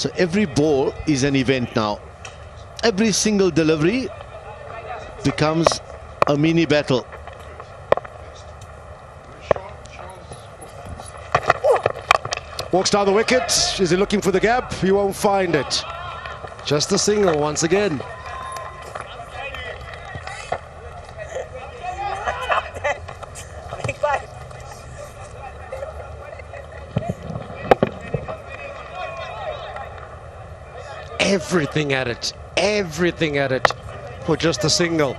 So every ball is an event now. Every single delivery becomes a mini battle. Walks down the wicket. Is he looking for the gap? He won't find it. Just a single once again. Everything at it for just a single.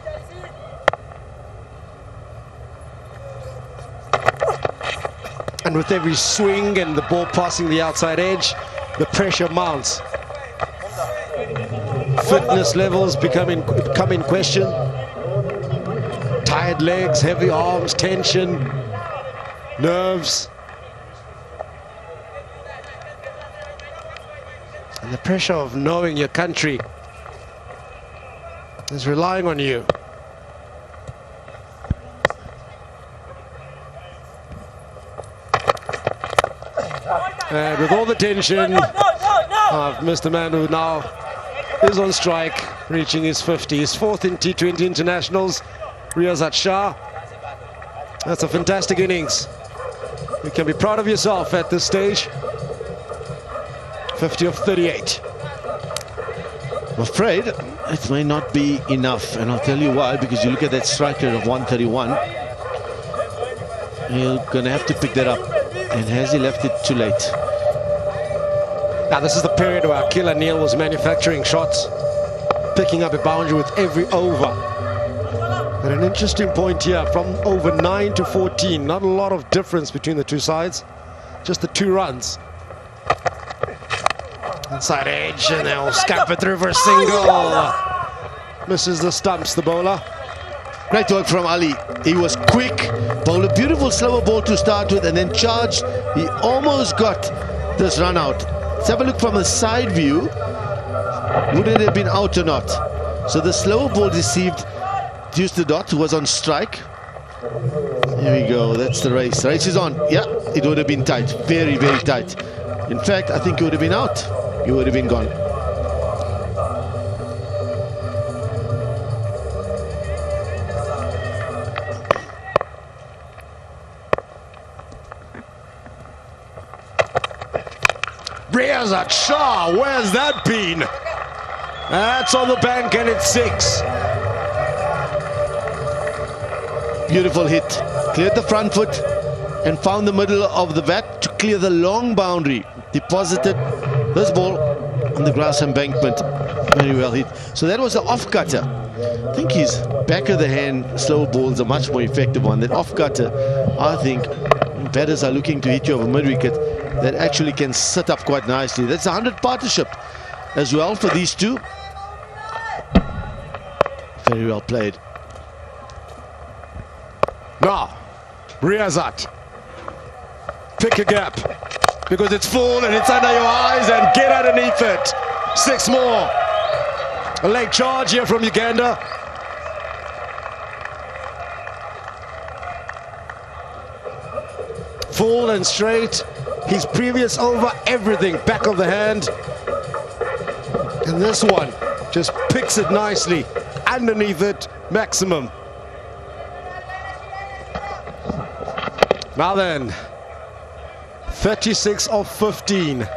And with every swing and the ball passing the outside edge, the pressure mounts. Fitness levels come in question. Tired legs, heavy arms, tension, nerves. And the pressure of knowing your country is relying on you. And with all the tension of Mr. Man who now is on strike, reaching his 50, his fourth in T20 internationals, Riyazat Shah. That's a fantastic innings. You can be proud of yourself at this stage. 50 of 38. I'm afraid it may not be enough, and I'll tell you why. Because you look at that strike rate of 131, you're going to have to pick that up. And has he left it too late? Now this is the period where Akil Neil was manufacturing shots, picking up a boundary with every over. And an interesting point here, from over 9 to 14, not a lot of difference between the two sides, just the 2 runs. Inside edge, and they'll scamper through for a single. Misses the stumps, the bowler. Great work from Ali. He was quick, bowled a beautiful slower ball to start with, and then charged. He almost got this run out. Let's have a look from a side view. Would it have been out or not? So the slower ball deceived Deuce the Dot, who was on strike. Here we go. That's the race. The race is on. Yeah, it would have been tight. Very, very tight. In fact, I think you would have been out. You would have been gone. Riyazat Shah, where's that been? That's on the bank and it's 6. Beautiful hit. Cleared the front foot and found the middle of the bat to clear the long boundary. Deposited this ball on the grass embankment. Very well hit. So that was the off cutter. I think his back of the hand slow balls are much more effective one. That off cutter, I think batters are looking to hit you over mid wicket, that actually can sit up quite nicely. That's a 100 partnership as well for these two. Very well played. Now, Riyazat, pick a gap, because it's full and it's under your eyes, and get underneath it. 6 more. A late charge here from Uganda. Full and straight. His previous over, everything back of the hand. And this one just picks it nicely. Underneath it, maximum. Now then, 36 of 15.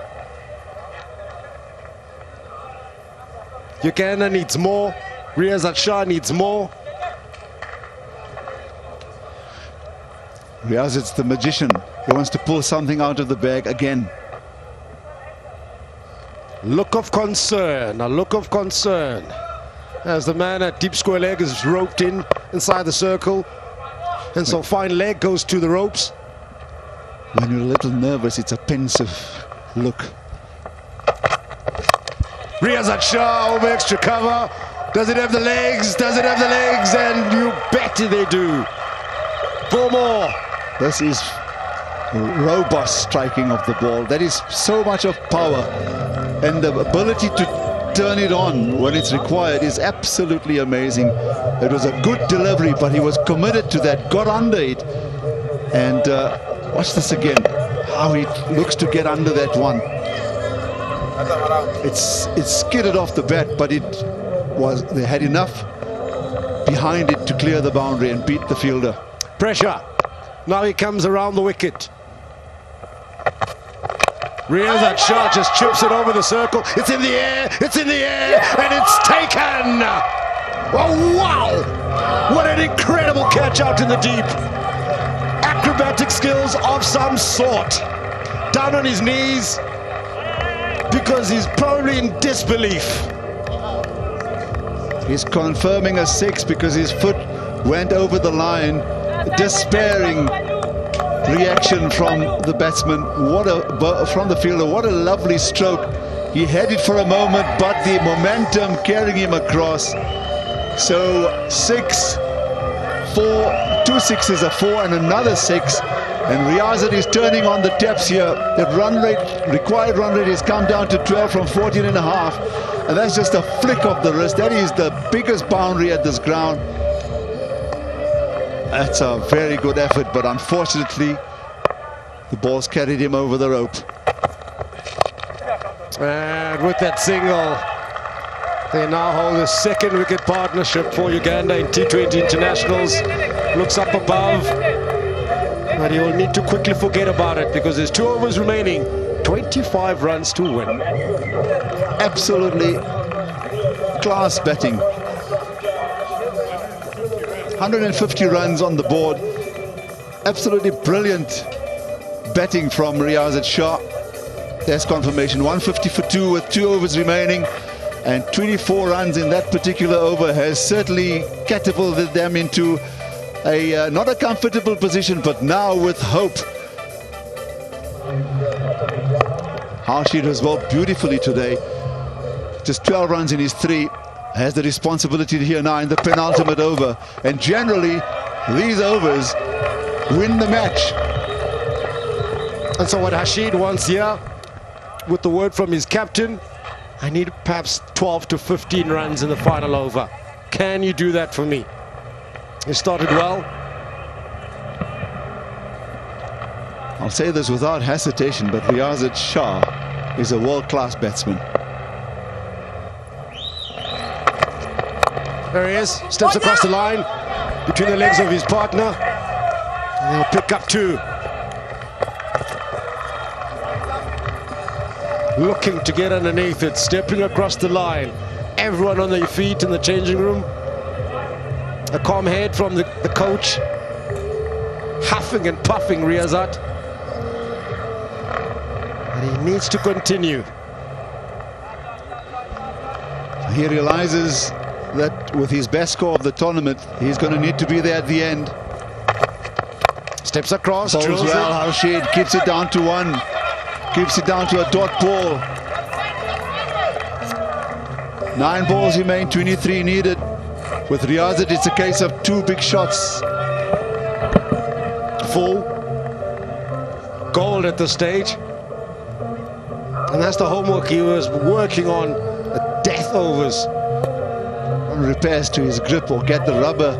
Uganda needs more. Riyazat Shah needs more. Riyazat's the magician. He wants to pull something out of the bag again. Look of concern, a look of concern. As the man at deep square leg is roped inside the circle. And so fine leg goes to the ropes. When you're a little nervous, it's a pensive look. Riyazat Shah over extra cover. Does it have the legs? Does it have the legs? And you bet they do. 4 more. This is robust striking of the ball. That is so much of power, and the ability to turn it on when it's required is absolutely amazing. It was a good delivery, but he was committed to that, got under it. And watch this again, how he looks to get under that one. It skidded off the bat, but they had enough behind it to clear the boundary and beat the fielder. Pressure. Now he comes around the wicket. Riyazat Shah just chips it over the circle. It's in the air, it's in the air, and it's taken! Oh, wow! What an incredible catch out in the deep. Acrobatic skills of some sort. Down on his knees, because he's probably in disbelief. He's confirming a 6 because his foot went over the line. Despairing reaction from the batsman. From the fielder. What a lovely stroke. He had it for a moment, but the momentum carrying him across. So 6, 4, 2 sixes, a 4 and another 6. And Riyazat is turning on the taps here. The required run rate has come down to 12 from 14 and a half. And that's just a flick of the wrist. That is the biggest boundary at this ground. That's a very good effort, but unfortunately, the ball's carried him over the rope. And with that single, they now hold a second wicket partnership for Uganda in T20 internationals. Looks up above, but he will need to quickly forget about it because there's 2 overs remaining. 25 runs to win. Absolutely class batting. 150 runs on the board. Absolutely brilliant batting from Riyazat Shah. There's confirmation. 150 for 2 with 2 overs remaining. And 24 runs in that particular over has certainly catapulted them into a not a comfortable position, but now with hope. Harshid as well beautifully today. Just 12 runs in his 3. Has the responsibility here now in the penultimate over. And generally, these overs win the match. And so what Rashid wants here, with the word from his captain, I need perhaps 12 to 15 runs in the final over. Can you do that for me? He started well. I'll say this without hesitation, but Riyazat Shah is a world-class batsman. There he is, steps across the line between the legs of his partner, and he'll pick up 2. Looking to get underneath it, stepping across the line. Everyone on their feet in the changing room. A calm head from the coach, huffing and puffing Riyazat. And he needs to continue. He realizes that with his best score of the tournament, he's going to need to be there at the end. Steps across, drills well, Harshid keeps it down to 1, keeps it down to a dot ball. 9 balls remain, 23 needed. With Riyazat, it's a case of 2 big shots. Full gold at this stage. And that's the homework he was working on, the death overs. Repairs to his grip or get the rubber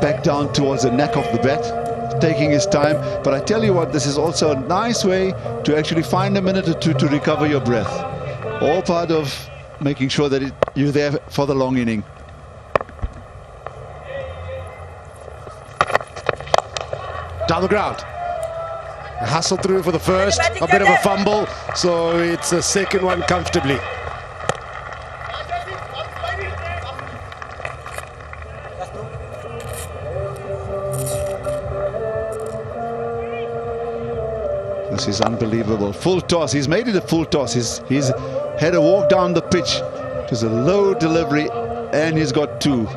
back down towards the neck of the bat, taking his time. But I tell you what, this is also a nice way to actually find a minute or 2 to recover your breath. All part of making sure that you're there for the long inning. Down the ground. A hustle through for the first, a bit of a fumble, so it's a second one comfortably. This is unbelievable. Full toss. He's made it a full toss. He's had a walk down the pitch. It was a low delivery, and he's got 2.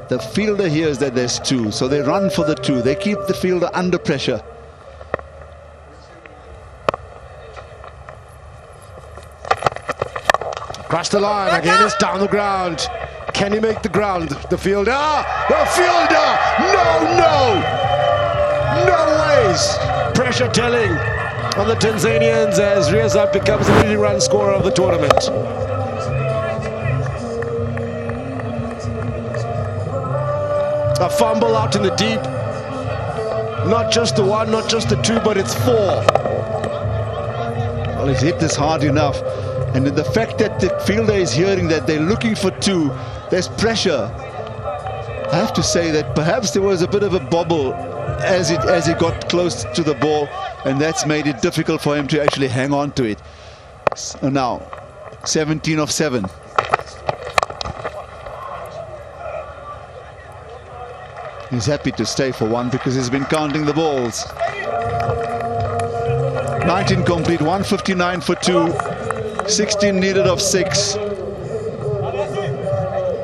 The fielder hears that there's 2, so they run for the 2. They keep the fielder under pressure. Across the line again, it's down the ground. Can he make the ground? The fielder, the fielder! No ways! Pressure telling on the Tanzanians as Riyazat becomes the leading run scorer of the tournament. A fumble out in the deep. Not just the 1, not just the 2, but it's 4. Well, he's hit this hard enough. And the fact that the fielder is hearing that they're looking for two, there's pressure. I have to say that perhaps there was a bit of a bobble as he got close to the ball, and that's made it difficult for him to actually hang on to it. So now, 17 of 7. He's happy to stay for one because he's been counting the balls. 19 complete, 159 for 2, 16 needed of 6.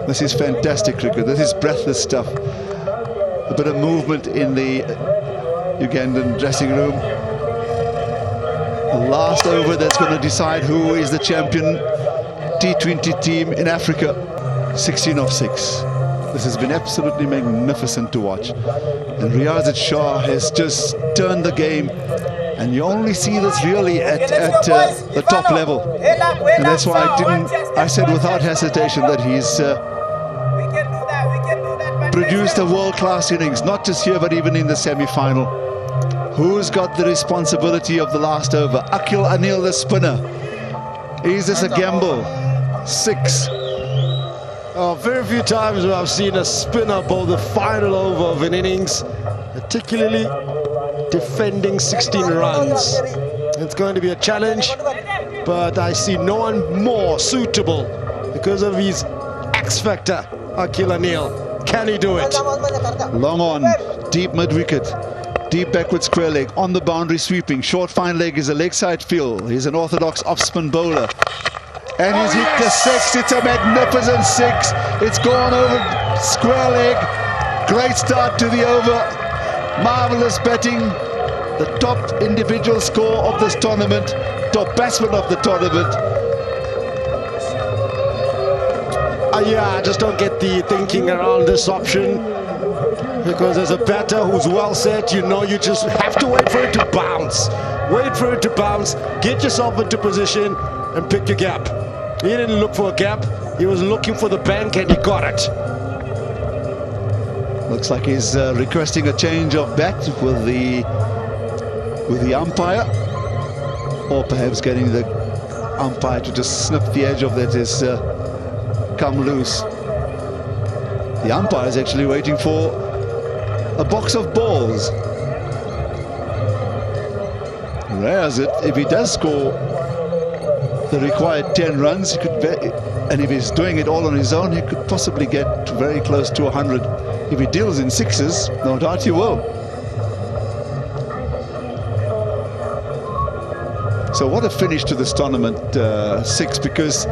This is fantastic cricket. This is breathless stuff. A bit of movement in the Ugandan dressing room. The last over that's going to decide who is the champion T20 team in Africa. 16 of 6. This has been absolutely magnificent to watch. And Riyaz Shah has just turned the game. And you only see this really at the top level. And that's why I said without hesitation that he's produced a world-class innings, not just here but even in the semi-final. Who's got the responsibility of the last over? Akil Anil, the spinner. Is this a gamble? 6. Very few times where I've seen a spinner bowl the final over of an innings, particularly defending 16 runs. It's going to be a challenge, but I see no one more suitable because of his X factor. Akil Anil, can he do it? Long on, deep mid-wicket, deep backward square leg, on the boundary sweeping, short fine leg is a leg side field. He's an orthodox off-spin bowler. And he's hit the 6. It's a magnificent 6. It's gone over square leg. Great start to the over. Marvelous batting. The top individual score of this tournament. Top batsman of the tournament. Yeah, I just don't get the thinking around this option. Because as a batter who's well set, you know you just have to wait for it to bounce. Wait for it to bounce. Get yourself into position and pick your gap. He didn't look for a gap. He was looking for the bank and he got it. Looks like he's requesting a change of bat with the umpire, or perhaps getting the umpire to just snip the edge of that is come loose. The umpire is actually waiting for a box of balls. Whereas if he does score the required 10 runs, he could, and if he's doing it all on his own, he could possibly get very close to 100. If he deals in 6s, no doubt he will. So what a finish to this tournament, 6, because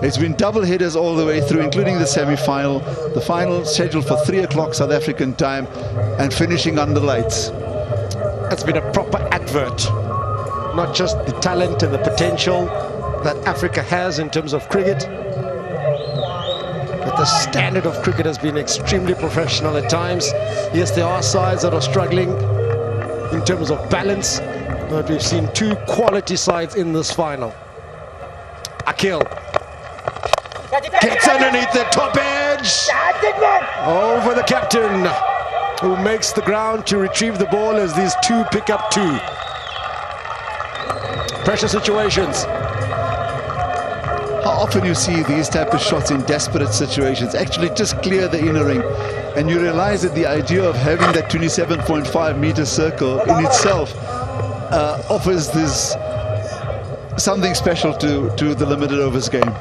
it's been double headers all the way through, including the semi-final, the final scheduled for 3 o'clock South African time, and finishing under lights. It's been a proper advert, not just the talent and the potential that Africa has in terms of cricket, but the standard of cricket has been extremely professional at times. Yes, there are sides that are struggling in terms of balance, but we've seen 2 quality sides in this final. Akil gets underneath the top edge, over the captain, who makes the ground to retrieve the ball as these 2 pick up 2. Pressure situations. How often you see these type of shots in desperate situations actually just clear the inner ring, and you realize that the idea of having that 27.5 meter circle in itself offers this something special to the limited overs game.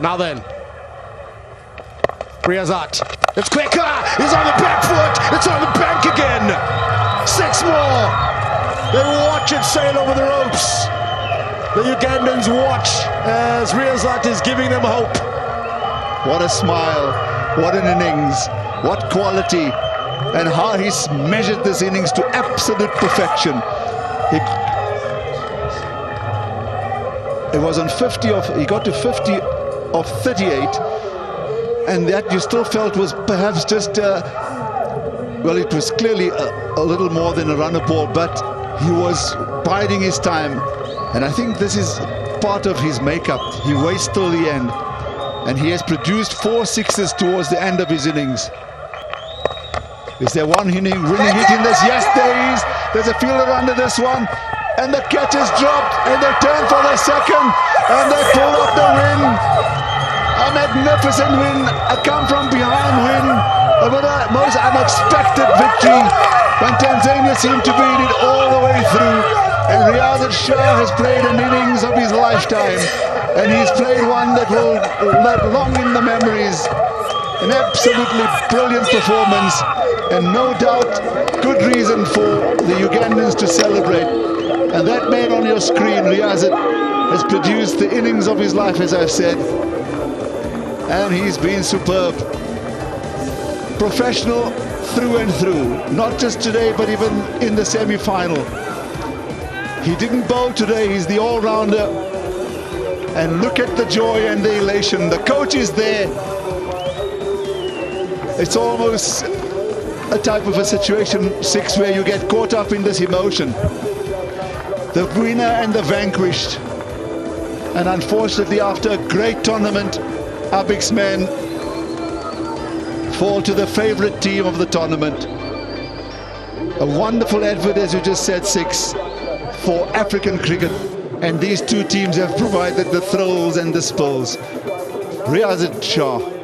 Now then, Riyaz, it's quicker, he's on the back foot, it's on the bank again. 6 more. They watch it sail over the ropes. The Ugandans watch as Riyaz is giving them hope. What a smile, what an innings, what quality, and how he's measured this innings to absolute perfection. It was on 50 of, he got to 50 of 38, and that you still felt was perhaps just, well, it was clearly a little more than a runner ball, but he was biding his time. And I think this is part of his makeup. He waits till the end, and he has produced 4 6s towards the end of his innings. Is there one winning hit in this? Yes, there is. There's a fielder under this one. and the catch is dropped, and they turn for the second, and they pull up the win. A magnificent win, a come-from-behind win, with a most unexpected victory when Tanzania seemed to beat it all the way through. And Riyad Shah has played an innings of his lifetime, and he's played one that will live long in the memories. An absolutely brilliant performance, and no doubt good reason for the Ugandans to celebrate. And that man on your screen, Riyad, has produced the innings of his life, as I've said, and he's been superb. Professional through and through, not just today but even in the semi-final. He didn't bowl today, he's the all-rounder, and look at the joy and the elation. The coach is there. It's almost a type of a situation, Six, where you get caught up in this emotion. The winner and the vanquished. And unfortunately, after a great tournament, our Bix men fall to the favorite team of the tournament. A wonderful advert, as you just said, Six, for African cricket. And these two teams have provided the thrills and the spills. Riyad Shah